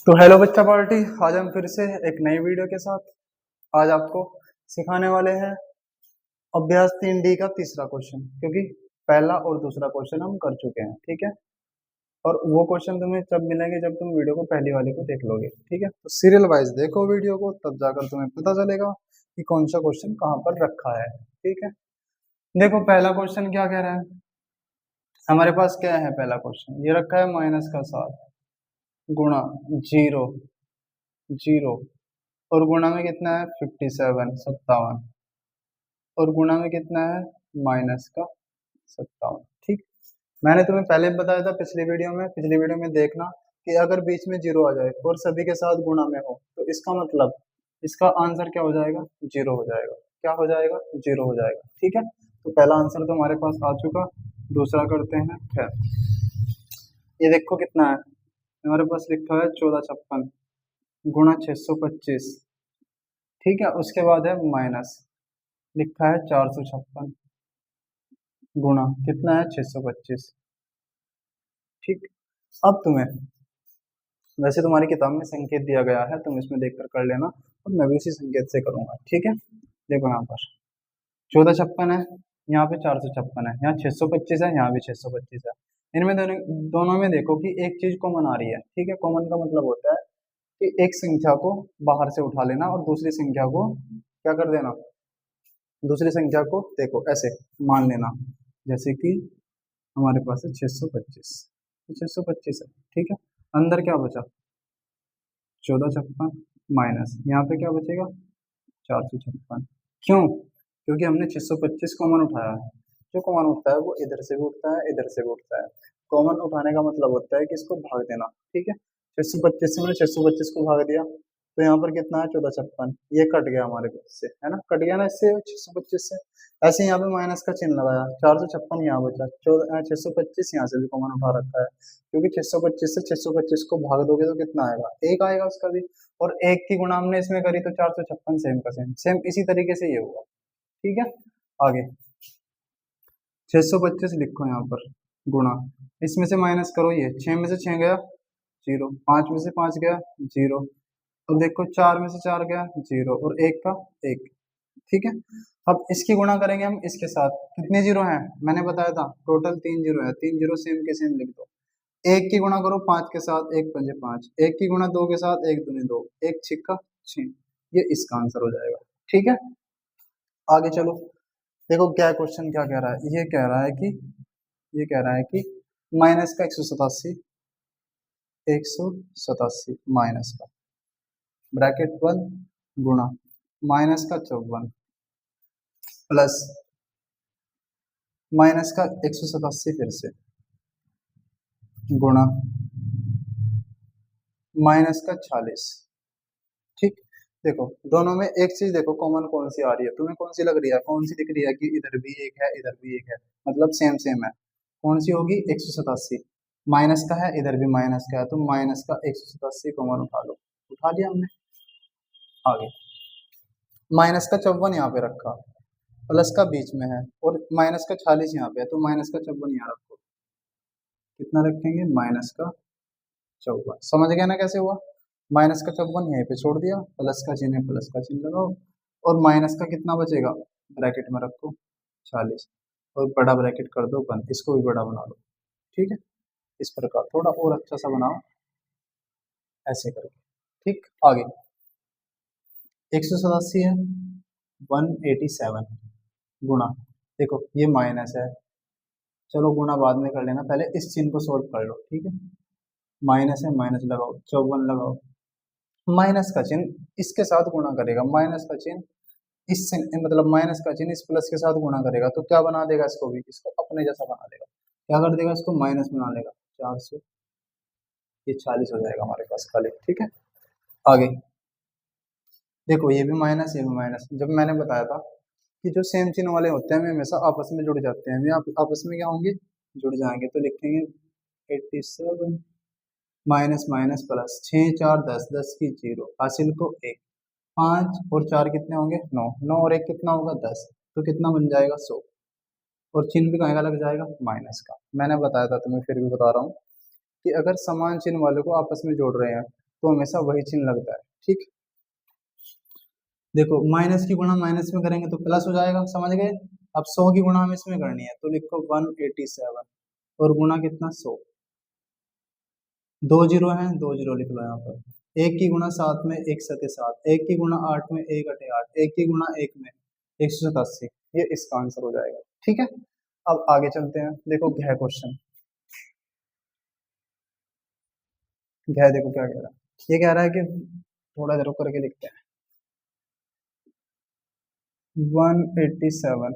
तो हेलो बच्चा पार्टी, आज हम फिर से एक नई वीडियो के साथ आज आपको सिखाने वाले हैं अभ्यास 3D का तीसरा क्वेश्चन, क्योंकि पहला और दूसरा क्वेश्चन हम कर चुके हैं। ठीक है, और वो क्वेश्चन तुम्हें तब मिलेंगे जब तुम वीडियो को पहली वाले को देख लोगे। ठीक है, तो सीरियल वाइज देखो वीडियो को, तब जाकर तुम्हें पता चलेगा कि कौन सा क्वेश्चन कहाँ पर रखा है। ठीक है, देखो पहला क्वेश्चन क्या कह रहा है हमारे पास। क्या है पहला क्वेश्चन, ये रखा है -7 गुणा जीरो जीरो, और गुणा में कितना है 57 और गुणा में कितना है -57। ठीक, मैंने तुम्हें पहले भी बताया था पिछली वीडियो में देखना कि अगर बीच में जीरो आ जाए और सभी के साथ गुणा में हो तो इसका मतलब इसका आंसर क्या हो जाएगा, जीरो हो जाएगा। क्या हो जाएगा, जीरो हो जाएगा। ठीक है, तो पहला आंसर तो हमारे पास आ चुका। दूसरा करते हैं। खैर, ये देखो कितना है हमारे पास, लिखा है 1456 गुणा 625। ठीक है, उसके बाद है माइनस, लिखा है 456 गुणा कितना है 625। ठीक, अब तुम्हें वैसे तुम्हारी किताब में संकेत दिया गया है, तुम इसमें देखकर कर लेना और मैं भी उसी संकेत से करूंगा। ठीक है, देखो यहाँ पर 1456 है, यहाँ पे 456 है, यहाँ 625 है, यहाँ भी 625 है। इनमें दोनों में देखो कि एक चीज कॉमन आ रही है। ठीक है, कॉमन का मतलब होता है कि एक संख्या को बाहर से उठा लेना और दूसरी संख्या को क्या कर देना, दूसरी संख्या को देखो ऐसे मान लेना। जैसे कि हमारे पास है 625, 625 है। ठीक है, अंदर क्या बचा 1456 माइनस, यहाँ पे क्या बचेगा 456। क्यों, क्योंकि हमने 625 कॉमन उठाया है। जो कॉमन उठता है वो इधर से भी उठता है, इधर से भी उठता है। कॉमन उठाने का मतलब होता है कि इसको भाग देना। ठीक है, 625 से मैंने 625 को भाग दिया तो यहाँ पर कितना है 1456, ये कट गया हमारे से, है ना, कट गया ना इससे 625 से। ऐसे यहाँ पे माइनस का चिन्ह लगाया, 456 यहाँ बचा, 625 यहाँ से भी कॉमन उठा रखा है, क्योंकि 625 से 625 को भाग दोगे तो कितना आएगा, एक आएगा उसका भी। और एक की गुणा हमने इसमें करी तो 456 सेम का सेम सेम इसी तरीके से ये हुआ। ठीक है, आगे 625 लिखो यहाँ पर गुणा, इसमें से माइनस करो, ये 6 में से 6 गया जीरो, 5 में से 5 गया जीरो, अब देखो 4 में से 4 गया जीरो, और एक का एक। ठीक है, अब इसकी गुणा करेंगे हम इसके साथ, कितने जीरो हैं मैंने बताया था, टोटल 3 जीरो है, 3 जीरो सेम के सेम लिख दो। एक की गुणा करो 5 के साथ, एक पंजे 5, एक की गुणा 2 के साथ, एक दूनी 2, एक छिक्का 6, ये इसका आंसर हो जाएगा। ठीक है, आगे चलो, देखो क्या क्वेश्चन क्या कह रहा है, ये कह रहा है कि माइनस का 187 माइनस का ब्रैकेट 1 गुणा माइनस का 54 प्लस माइनस का 187 फिर से गुणा माइनस का 46। ठीक, देखो दोनों में एक चीज देखो कॉमन कौन सी आ रही है, तुम्हें कौन सी लग रही है, कौन सी दिख रही है कि इधर भी एक है इधर भी एक है, मतलब सेम सेम है। कौन सी होगी, 187 माइनस का है, इधर भी माइनस का है, तो माइनस का 187 कॉमन उठा लो, उठा लिया हमने। आगे माइनस का 54 यहाँ पे रखा, प्लस का बीच में है, और माइनस का 46 यहाँ पे है, तो माइनस का 54 यहाँ रखो। कितना रखेंगे, -54। समझ गया ना कैसे हुआ, माइनस का 54 यहीं पे छोड़ दिया, प्लस का चिन्ह है, प्लस का चिन्ह लगाओ, और माइनस का कितना बचेगा ब्रैकेट में रखो 40, और बड़ा ब्रैकेट कर दो बंद, इसको भी बड़ा बना लो। ठीक है, इस प्रकार थोड़ा और अच्छा सा बनाओ ऐसे करके। ठीक, आगे 187 है 187 गुणा, देखो ये माइनस है, चलो गुणा बाद में कर लेना, पहले इस चिन्ह को सोल्व कर लो। ठीक है, माइनस है, माइनस लगाओ, 54 लगाओ, माइनस का चिन्ह इसके साथ गुणा करेगा, माइनस का चिन्ह मतलब माइनस का चिन्ह इस प्लस के साथ गुणा करेगा, तो क्या बना देगा इसको भी, इसको अपने जैसा बना देगा। क्या कर देगा, इसको माइनस बना लेगा 400, ये 40 हो जाएगा हमारे पास खाली। ठीक है, आगे देखो ये भी माइनस ये भी माइनस, जब मैंने बताया था कि जो सेम चिन्ह वाले होते हैं वे हमेशा आपस में जुड़ जाते हैं, वे आपस में क्या होंगे, जुड़ जाएंगे। तो लिखेंगे 87 माइनस माइनस प्लस, 6 4 10, 10 की जीरो, हासिल को 1, 5 और 4 कितने होंगे 9, 9 और 1 कितना होगा 10, तो कितना बन जाएगा 100, और चिन्ह भी कहाँ का लग जाएगा, माइनस का। मैंने बताया था तुम्हें, फिर भी बता रहा हूँ कि अगर समान चिन्ह वाले को आपस में जोड़ रहे हैं तो हमेशा वही चिन्ह लगता है। ठीक, देखो माइनस की गुणा माइनस में करेंगे तो प्लस हो जाएगा, समझ गए। अब 100 की गुणा हमें इसमें करनी है, तो लिखो 187 और गुणा कितना 100, दो जीरो है, दो जीरो लिख लो यहाँ पर। एक की गुणा 7 में 1 सते 7, एक की गुणा 8 में 1 अठे 8, एक की गुणा 1 में 187, ये इसका आंसर हो जाएगा। ठीक है, अब आगे चलते हैं। देखो घ क्वेश्चन, घ देखो क्या कह रहा है। ये कह रहा है कि थोड़ा देर करके लिखते हैं। 187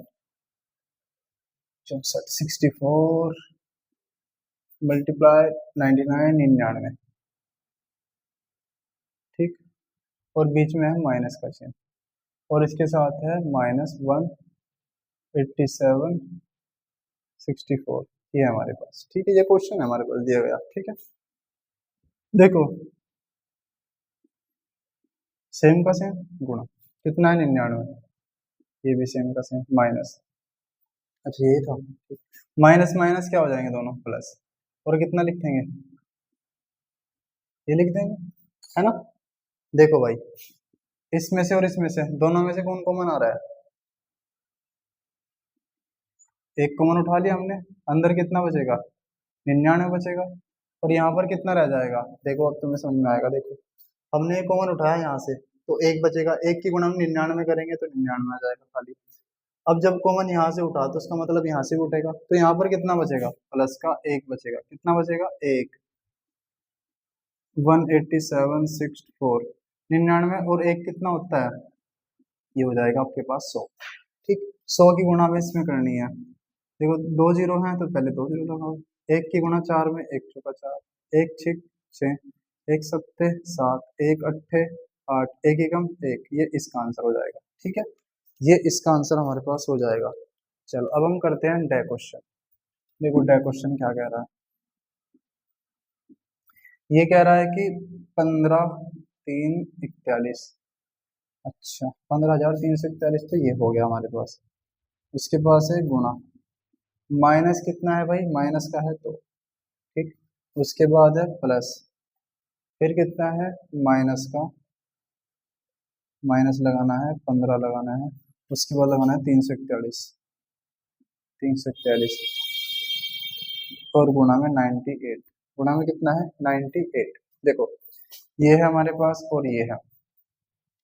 64 64 मल्टीप्लाई 99 99, ठीक, और बीच में है माइनस का चिन्ह, और इसके साथ है -187 64, ये है हमारे पास। ठीक है, ये क्वेश्चन है हमारे पास दिया गया। ठीक है, देखो सेम का सेम गुणा कितना है 99, ये भी सेम का सेम माइनस, अच्छा यही था, माइनस माइनस क्या हो जाएंगे दोनों प्लस, और कितना लिखेंगे, ये लिख देंगे, है ना। देखो भाई इसमें से और इसमें से दोनों में से कौन कॉमन आ रहा है, एक कॉमन उठा लिया हमने, अंदर कितना बचेगा 99 बचेगा, और यहाँ पर कितना रह जाएगा, देखो अब तुम्हें समझ में आएगा। देखो हमने एक कॉमन उठाया यहाँ से, तो एक बचेगा, एक की गुणा हम 99 करेंगे तो 99 आ जाएगा खाली। अब जब कॉमन यहाँ से उठा तो उसका मतलब यहाँ से भी उठेगा, तो यहाँ पर कितना बचेगा, प्लस का एक बचेगा, कितना बचेगा एक, 187 64, 99 और एक कितना होता है, ये हो जाएगा आपके पास 100। ठीक, 100 की गुणा में इसमें करनी है, देखो दो जीरो है तो पहले दो जीरो लगाओ, एक की गुणा 4 में 1 चौका 4, एक छिक 6, एक सत्ते 7, एक अट्ठे 8, एक एकम 1, ये इसका आंसर हो जाएगा। ठीक है, ये इसका आंसर हमारे पास हो जाएगा। चलो अब हम करते हैं डे क्वेश्चन। देखो डे क्वेश्चन क्या कह रहा है, ये कह रहा है कि 15,341, अच्छा 15,341, तो ये हो गया हमारे पास। उसके पास है गुणा, माइनस कितना है भाई, माइनस का है तो, ठीक, उसके बाद है प्लस, फिर कितना है माइनस का, माइनस लगाना है 15 लगाना है, उसके बाद लगाना है 341, 341 और गुणा में 98, गुणा में कितना है 98। देखो ये है हमारे पास और ये है,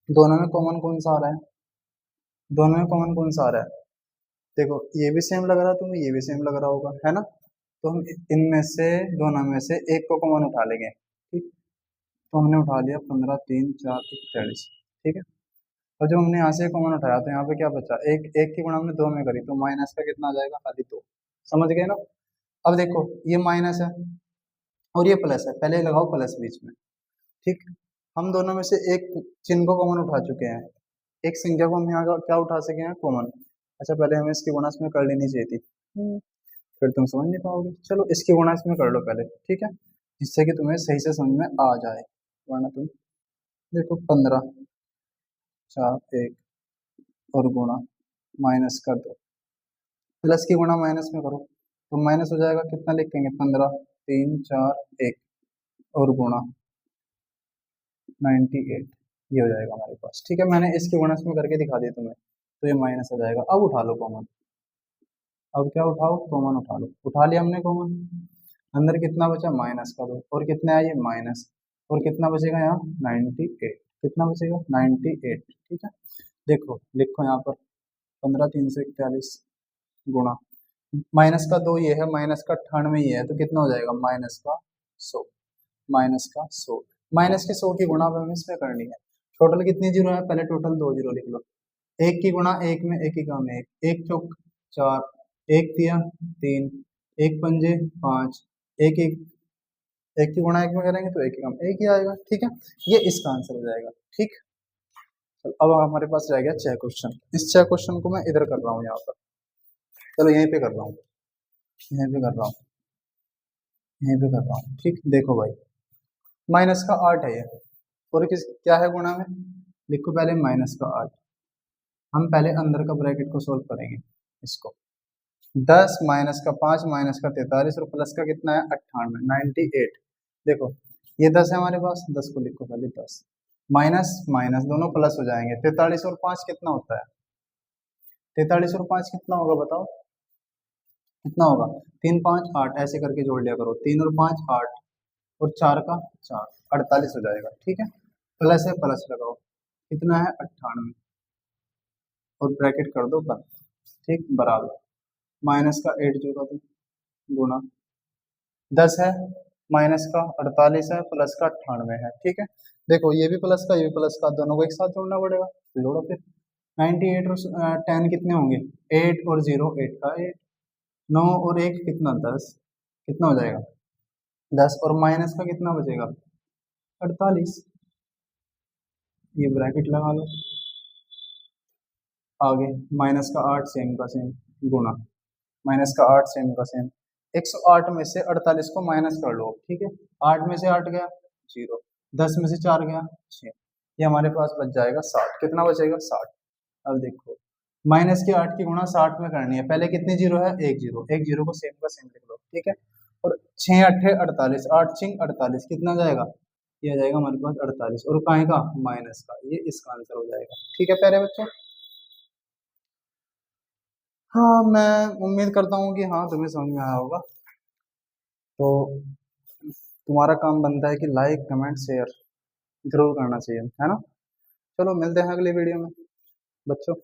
दोनों में कॉमन कौन सा आ रहा है, दोनों में कॉमन कौन सा आ रहा है, देखो ये भी सेम लग रहा है तुम्हें, ये भी सेम लग रहा होगा, है ना। तो हम इनमें से दोनों में से एक को कॉमन उठा लेंगे, ठीक, तो हमने उठा लिया 15 3 4 41, ठीक है। और जब हमने यहाँ से कॉमन उठाया तो यहाँ पे क्या बचा, एक, एक की गुणा हमने दो में करी तो माइनस का कितना आ जाएगा, खाली दो, समझ गए ना। अब देखो ये माइनस है और ये प्लस है, पहले लगाओ प्लस बीच में, ठीक। हम दोनों में से एक चिन्ह को कॉमन उठा चुके हैं, एक संख्या को हम यहाँ का क्या उठा सके हैं, कॉमन। अच्छा पहले हमें इसकी गुणा इसमें कर लेनी चाहिए थी, फिर तुम समझ नहीं पाओगे। चलो इसकी गुणा इसमें कर लो पहले, ठीक है, जिससे कि तुम्हें सही से समझ में आ जाए, वरना तुम देखो 15 4 1 और गुणा माइनस कर दो, प्लस की गुणा माइनस में करो तो माइनस हो जाएगा, कितना लिखेंगे 15 3 4 1 और गुणा 98, ये हो जाएगा हमारे पास। ठीक है, मैंने इसकी गुणा इसमें करके दिखा दिया तुम्हें, तो ये माइनस हो जाएगा। अब उठा लो कॉमन, अब क्या उठाओ, कॉमन उठा लो, उठा लिया हमने कॉमन, अंदर कितना बचा माइनस का दो, और कितना है ये माइनस, और कितना बचेगा यहाँ 98, कितना बचेगा 98, ठीक है। देखो लिखो यहाँ पर 15,341 गुणा माइनस का दो ये है, माइनस का 98 ये है, तो कितना हो जाएगा माइनस का 100, माइनस का 100, माइनस के 100 की गुणा अब हमें इसमें करनी है। टोटल कितनी जीरो है, पहले टोटल दो जीरो लिख लो, एक की गुणा एक में एक ही काम है, एक चौक 4, एक तिया 3, एक पंजे 5, एक एक, एक की गुणा एक में करेंगे तो एक ही काम एक ही आएगा, ठीक है, ये इसका आंसर हो जाएगा। ठीक, चलो अब हमारे पास रह गया 6 क्वेश्चन, इस 6 क्वेश्चन को मैं इधर कर रहा हूँ, यहाँ पर, चलो यहीं पे कर रहा हूँ, यहीं पे कर रहा हूँ, यहीं पे कर रहा हूँ, ठीक। देखो भाई माइनस का 8 है ये, और किस क्या है गुणा में, लिखो पहले माइनस का 8, हम पहले अंदर का ब्रैकेट को सोल्व करेंगे, इसको 10 माइनस का 5 माइनस का 43 और प्लस का कितना है 98, 98। देखो ये 10 है हमारे पास, 10 को लिखो पहले 10, माइनस माइनस दोनों प्लस हो जाएंगे। 43 और 5 कितना होता है? 43 और 5 कितना होगा बताओ, कितना होगा? 3 5 8 ऐसे करके जोड़ लिया करो, 3 और 5 8 और 4 का 4, 48 हो जाएगा। ठीक है, प्लस है प्लस लगाओ, कितना है 98 और ब्रैकेट कर दो बंद। ठीक, बराबर माइनस का 8 जोड़ा दो गुणा 10 है, माइनस का 48 है, प्लस का 98 है। ठीक है, देखो ये भी प्लस का ये भी प्लस का, दोनों को एक साथ जोड़ना पड़ेगा, जोड़ो फिर। 98 और 10 कितने होंगे? 8 और 0 8 का 8, 9 और 1 कितना 10, कितना हो जाएगा 10, और माइनस का कितना बचेगा 48, ये ब्रैकेट लगा लो। आगे माइनस का 8 सेम का सेम गुणा माइनस का 8 सेम का सेम, 108 में से 48 को माइनस कर लो। ठीक है, 8 में से 8 गया 0, 10 में से 4 गया 6, ये हमारे पास बच जाएगा 60। कितना बचेगा 60। अब देखो माइनस की 8 की गुणा 60 में करनी है, पहले कितनी जीरो है? एक जीरो, एक जीरो को सेम का सेम लिख लो। ठीक है, और 6 अट्ठे 48, 8 6 48, कितना जाएगा? ये आ जाएगा हमारे पास 48, और काहे का? माइनस का, ये इसका आंसर हो जाएगा। ठीक है प्यारे बच्चों, हाँ मैं उम्मीद करता हूँ कि हाँ तुम्हें समझ में आया होगा। तो तुम्हारा काम बनता है कि लाइक कमेंट शेयर जरूर करना चाहिए, है ना? चलो मिलते हैं अगली वीडियो में बच्चों।